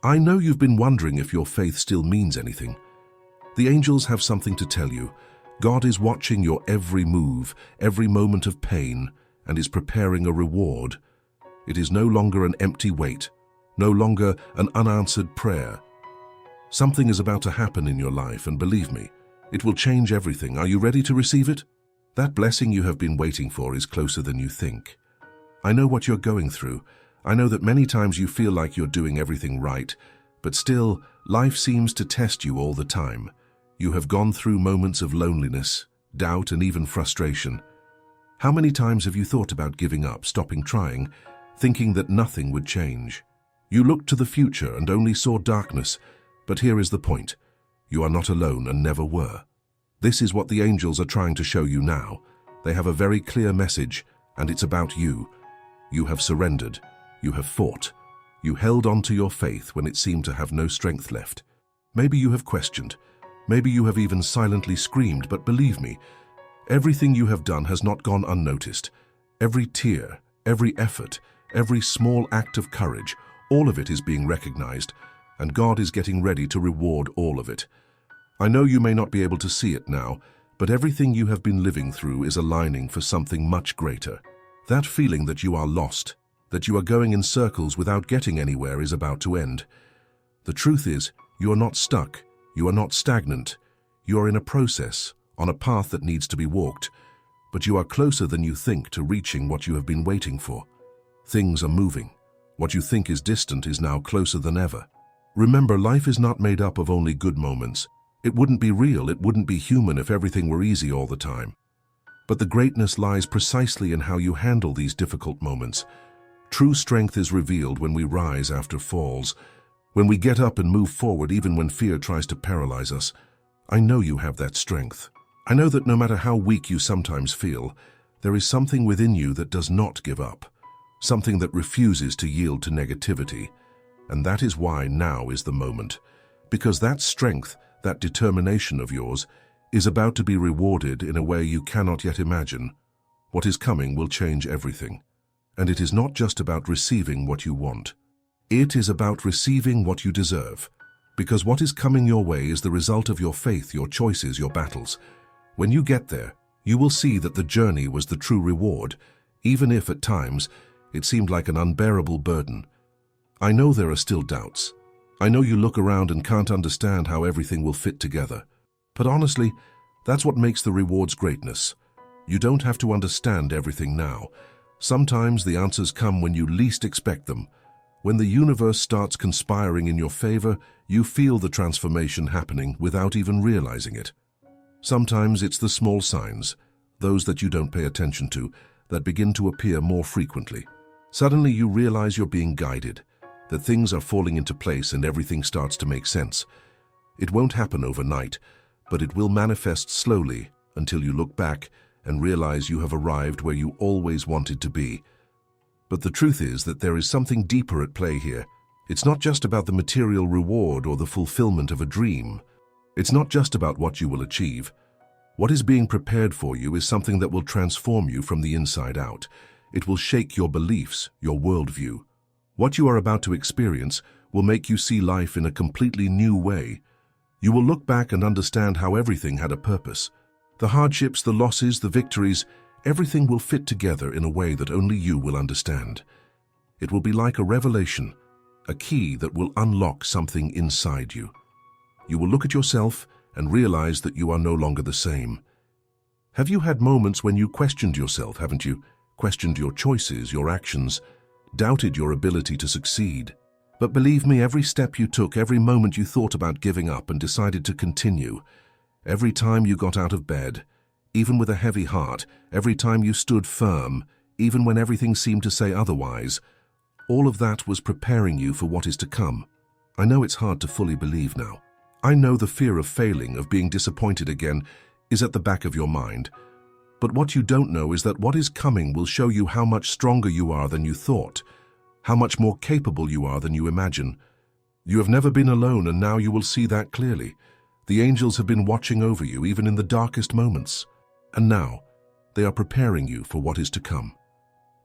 I know you've been wondering if your faith still means anything. The angels have something to tell you. God is watching your every move, every moment of pain, and is preparing a reward. It is no longer an empty wait, no longer an unanswered prayer. Something is about to happen in your life, and believe me, it will change everything. Are you ready to receive it? That blessing you have been waiting for is closer than you think. I know what you're going through. I know that many times you feel like you're doing everything right, but still, life seems to test you all the time. You have gone through moments of loneliness, doubt, and even frustration. How many times have you thought about giving up, stopping trying, thinking that nothing would change? You looked to the future and only saw darkness, but here is the point. You are not alone and never were. This is what the angels are trying to show you now. They have a very clear message, and it's about you. You have surrendered. You have fought. You held on to your faith when it seemed to have no strength left. Maybe you have questioned. Maybe you have even silently screamed, but believe me, everything you have done has not gone unnoticed. Every tear, every effort, every small act of courage, all of it is being recognized, and God is getting ready to reward all of it. I know you may not be able to see it now, but everything you have been living through is aligning for something much greater. That feeling that you are lost, that you are going in circles without getting anywhere is about to end. The truth is, you are not stuck. You are not stagnant. You are in a process, on a path that needs to be walked, but you are closer than you think to reaching what you have been waiting for. Things are moving. What you think is distant is now closer than ever. Remember, life is not made up of only good moments. It wouldn't be real, it wouldn't be human if everything were easy all the time. But the greatness lies precisely in how you handle these difficult moments. True strength is revealed when we rise after falls, when we get up and move forward even when fear tries to paralyze us. I know you have that strength. I know that no matter how weak you sometimes feel, there is something within you that does not give up, something that refuses to yield to negativity. And that is why now is the moment, because that strength, that determination of yours, is about to be rewarded in a way you cannot yet imagine. What is coming will change everything. And it is not just about receiving what you want. It is about receiving what you deserve, because what is coming your way is the result of your faith, your choices, your battles. When you get there, you will see that the journey was the true reward, even if at times it seemed like an unbearable burden. I know there are still doubts. I know you look around and can't understand how everything will fit together. But honestly, that's what makes the reward's greatness. You don't have to understand everything now. Sometimes the answers come when you least expect them. When the universe starts conspiring in your favor, you feel the transformation happening without even realizing it. Sometimes it's the small signs, those that you don't pay attention to, that begin to appear more frequently. Suddenly you realize you're being guided, that things are falling into place and everything starts to make sense. It won't happen overnight, but it will manifest slowly until you look back and realize you have arrived where you always wanted to be. But the truth is that there is something deeper at play here. It's not just about the material reward or the fulfillment of a dream. It's not just about what you will achieve. What is being prepared for you is something that will transform you from the inside out. It will shake your beliefs, your worldview. What you are about to experience will make you see life in a completely new way. You will look back and understand how everything had a purpose. The hardships, the losses, the victories, everything will fit together in a way that only you will understand. It will be like a revelation, a key that will unlock something inside you. You will look at yourself and realize that you are no longer the same. Have you had moments when you questioned yourself, haven't you? Questioned your choices, your actions, doubted your ability to succeed. But believe me, every step you took, every moment you thought about giving up and decided to continue, every time you got out of bed, even with a heavy heart, every time you stood firm, even when everything seemed to say otherwise, all of that was preparing you for what is to come. I know it's hard to fully believe now. I know the fear of failing, of being disappointed again, is at the back of your mind. But what you don't know is that what is coming will show you how much stronger you are than you thought, how much more capable you are than you imagine. You have never been alone, and now you will see that clearly. The angels have been watching over you, even in the darkest moments. And now, they are preparing you for what is to come.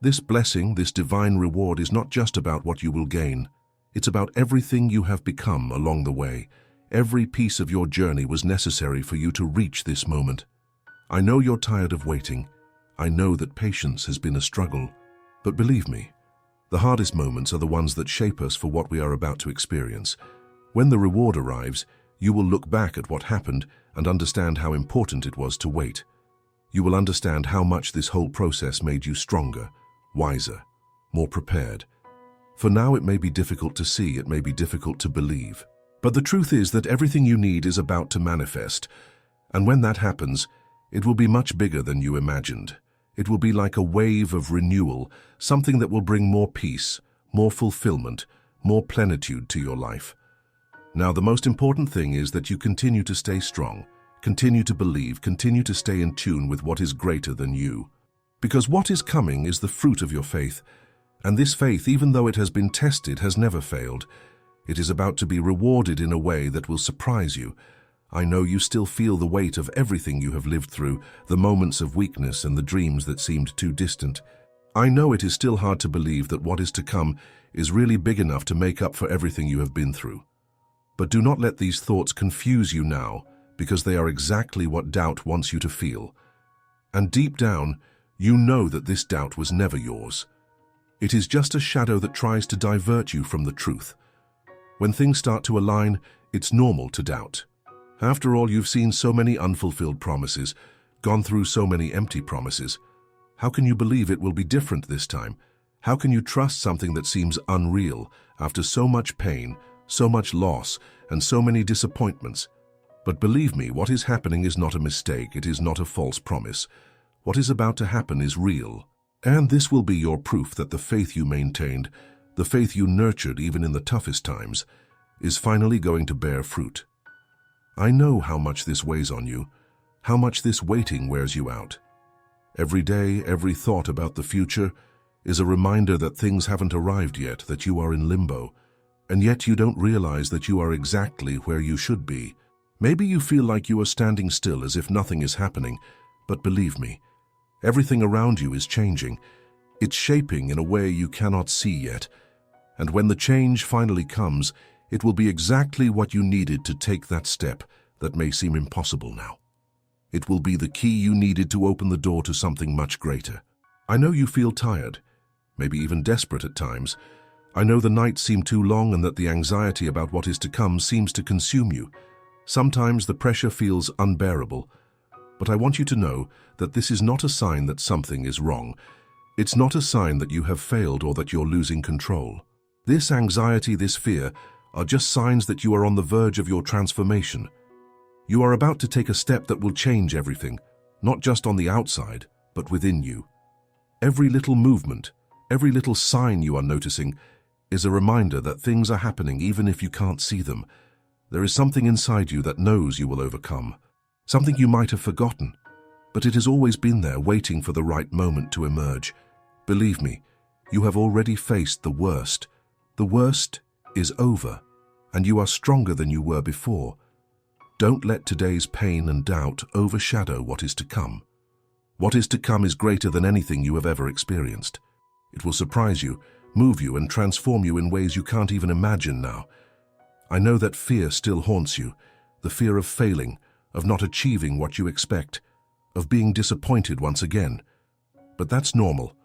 This blessing, this divine reward is not just about what you will gain. It's about everything you have become along the way. Every piece of your journey was necessary for you to reach this moment. I know you're tired of waiting. I know that patience has been a struggle. But believe me, the hardest moments are the ones that shape us for what we are about to experience. When the reward arrives, you will look back at what happened and understand how important it was to wait. You will understand how much this whole process made you stronger, wiser, more prepared. For now, it may be difficult to see, it may be difficult to believe. But the truth is that everything you need is about to manifest. And when that happens, it will be much bigger than you imagined. It will be like a wave of renewal, something that will bring more peace, more fulfillment, more plenitude to your life. Now, the most important thing is that you continue to stay strong, continue to believe, continue to stay in tune with what is greater than you. Because what is coming is the fruit of your faith. And this faith, even though it has been tested, has never failed. It is about to be rewarded in a way that will surprise you. I know you still feel the weight of everything you have lived through, the moments of weakness and the dreams that seemed too distant. I know it is still hard to believe that what is to come is really big enough to make up for everything you have been through. But do not let these thoughts confuse you now, because they are exactly what doubt wants you to feel. And deep down, you know that this doubt was never yours. It is just a shadow that tries to divert you from the truth. When things start to align, it's normal to doubt. After all, you've seen so many unfulfilled promises, gone through so many empty promises. How can you believe it will be different this time? How can you trust something that seems unreal after so much pain, so much loss, and so many disappointments? But believe me, what is happening is not a mistake, it is not a false promise. What is about to happen is real. And this will be your proof that the faith you maintained, the faith you nurtured even in the toughest times, is finally going to bear fruit. I know how much this weighs on you, how much this waiting wears you out. Every day, every thought about the future is a reminder that things haven't arrived yet, that you are in limbo, and yet you don't realize that you are exactly where you should be. Maybe you feel like you are standing still as if nothing is happening, but believe me, everything around you is changing. It's shaping in a way you cannot see yet, and when the change finally comes, it will be exactly what you needed to take that step that may seem impossible now. It will be the key you needed to open the door to something much greater. I know you feel tired, maybe even desperate at times. I know the nights seem too long and that the anxiety about what is to come seems to consume you. Sometimes the pressure feels unbearable, but I want you to know that this is not a sign that something is wrong. It's not a sign that you have failed or that you're losing control. This anxiety, this fear, are just signs that you are on the verge of your transformation. You are about to take a step that will change everything, not just on the outside, but within you. Every little movement, every little sign you are noticing is a reminder that things are happening even if you can't see them. There is something inside you that knows you will overcome, something you might have forgotten, but it has always been there waiting for the right moment to emerge. Believe me, you have already faced the worst. The worst is over, and you are stronger than you were before. Don't let today's pain and doubt overshadow what is to come. What is to come is greater than anything you have ever experienced. It will surprise you, move you, and transform you in ways you can't even imagine now. I know that fear still haunts you, the fear of failing, of not achieving what you expect, of being disappointed once again. But that's normal.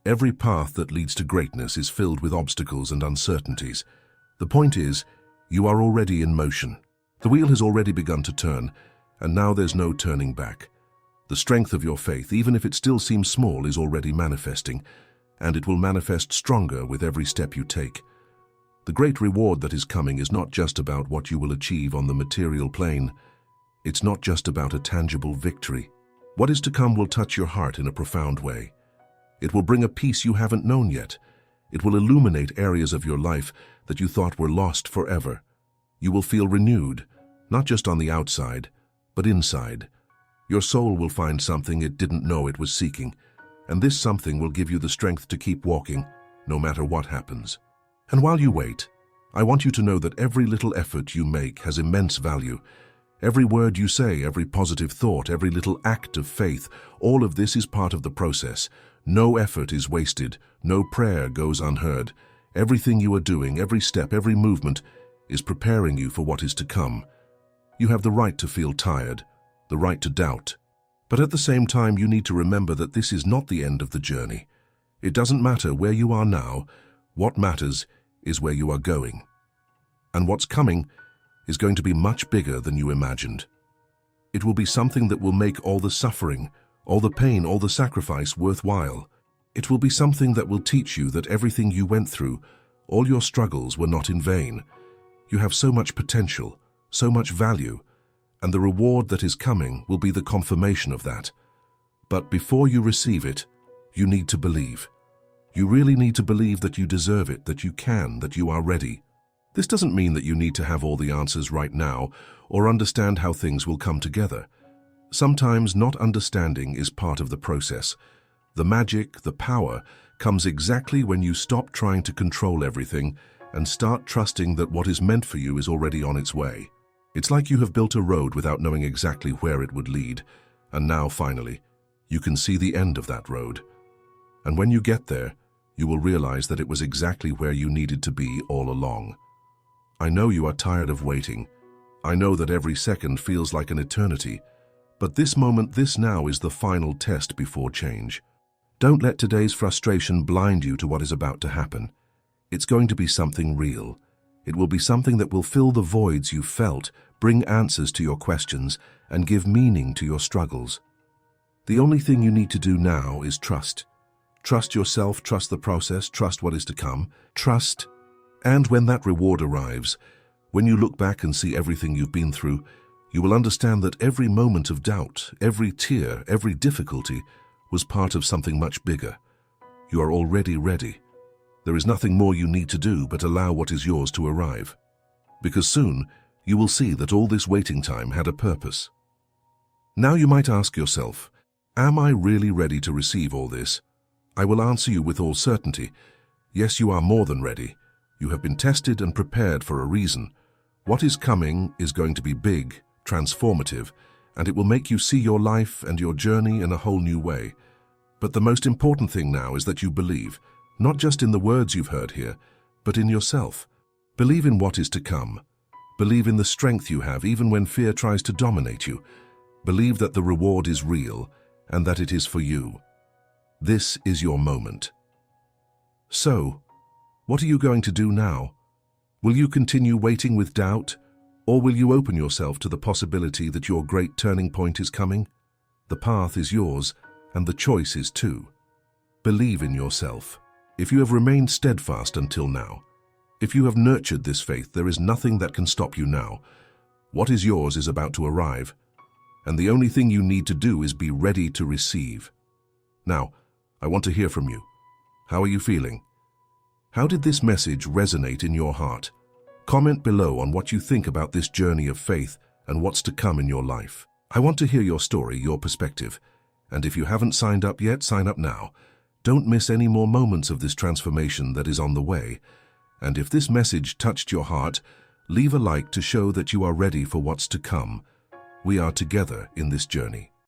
Every path that leads to greatness is filled with obstacles and uncertainties. The point is, you are already in motion. The wheel has already begun to turn, and now there's no turning back. The strength of your faith, even if it still seems small, is already manifesting, and it will manifest stronger with every step you take. The great reward that is coming is not just about what you will achieve on the material plane. It's not just about a tangible victory. What is to come will touch your heart in a profound way. It will bring a peace you haven't known yet. It will illuminate areas of your life that you thought were lost forever. You will feel renewed, not just on the outside, but inside. Your soul will find something it didn't know it was seeking, and this something will give you the strength to keep walking, no matter what happens. And while you wait, I want you to know that every little effort you make has immense value. Every word you say, every positive thought, every little act of faith, all of this is part of the process. No effort is wasted, no prayer goes unheard. Everything you are doing, every step, every movement is preparing you for what is to come. You have the right to feel tired, the right to doubt. But at the same time, you need to remember that this is not the end of the journey. It doesn't matter where you are now. What matters is where you are going. And what's coming is going to be much bigger than you imagined. It will be something that will make all the suffering, all the pain, all the sacrifice worthwhile. It will be something that will teach you that everything you went through, all your struggles were not in vain. You have so much potential, so much value, and the reward that is coming will be the confirmation of that. But before you receive it, you need to believe. You really need to believe that you deserve it, that you can, that you are ready. This doesn't mean that you need to have all the answers right now or understand how things will come together. Sometimes not understanding is part of the process. The magic, the power, comes exactly when you stop trying to control everything and start trusting that what is meant for you is already on its way. It's like you have built a road without knowing exactly where it would lead, and now finally, you can see the end of that road. And when you get there, you will realize that it was exactly where you needed to be all along. I know you are tired of waiting. I know that every second feels like an eternity, but this moment, this now, is the final test before change. Don't let today's frustration blind you to what is about to happen. It's going to be something real. It will be something that will fill the voids you felt, bring answers to your questions, and give meaning to your struggles. The only thing you need to do now is trust. Trust yourself, trust the process, trust what is to come, trust. And when that reward arrives, when you look back and see everything you've been through, you will understand that every moment of doubt, every tear, every difficulty was part of something much bigger. You are already ready. There is nothing more you need to do but allow what is yours to arrive. Because soon, you will see that all this waiting time had a purpose. Now you might ask yourself, am I really ready to receive all this? I will answer you with all certainty. Yes, you are more than ready. You have been tested and prepared for a reason. What is coming is going to be big, transformative, and it will make you see your life and your journey in a whole new way. But the most important thing now is that you believe, not just in the words you've heard here, but in yourself. Believe in what is to come. Believe in the strength you have even when fear tries to dominate you. Believe that the reward is real and that it is for you. This is your moment. So, what are you going to do now? Will you continue waiting with doubt, or will you open yourself to the possibility that your great turning point is coming? The path is yours, and the choice is too. Believe in yourself. If you have remained steadfast until now, if you have nurtured this faith, there is nothing that can stop you now. What is yours is about to arrive, and the only thing you need to do is be ready to receive. Now, I want to hear from you. How are you feeling? How did this message resonate in your heart? Comment below on what you think about this journey of faith and what's to come in your life. I want to hear your story, your perspective. And if you haven't signed up yet, sign up now. Don't miss any more moments of this transformation that is on the way. And if this message touched your heart, leave a like to show that you are ready for what's to come. We are together in this journey.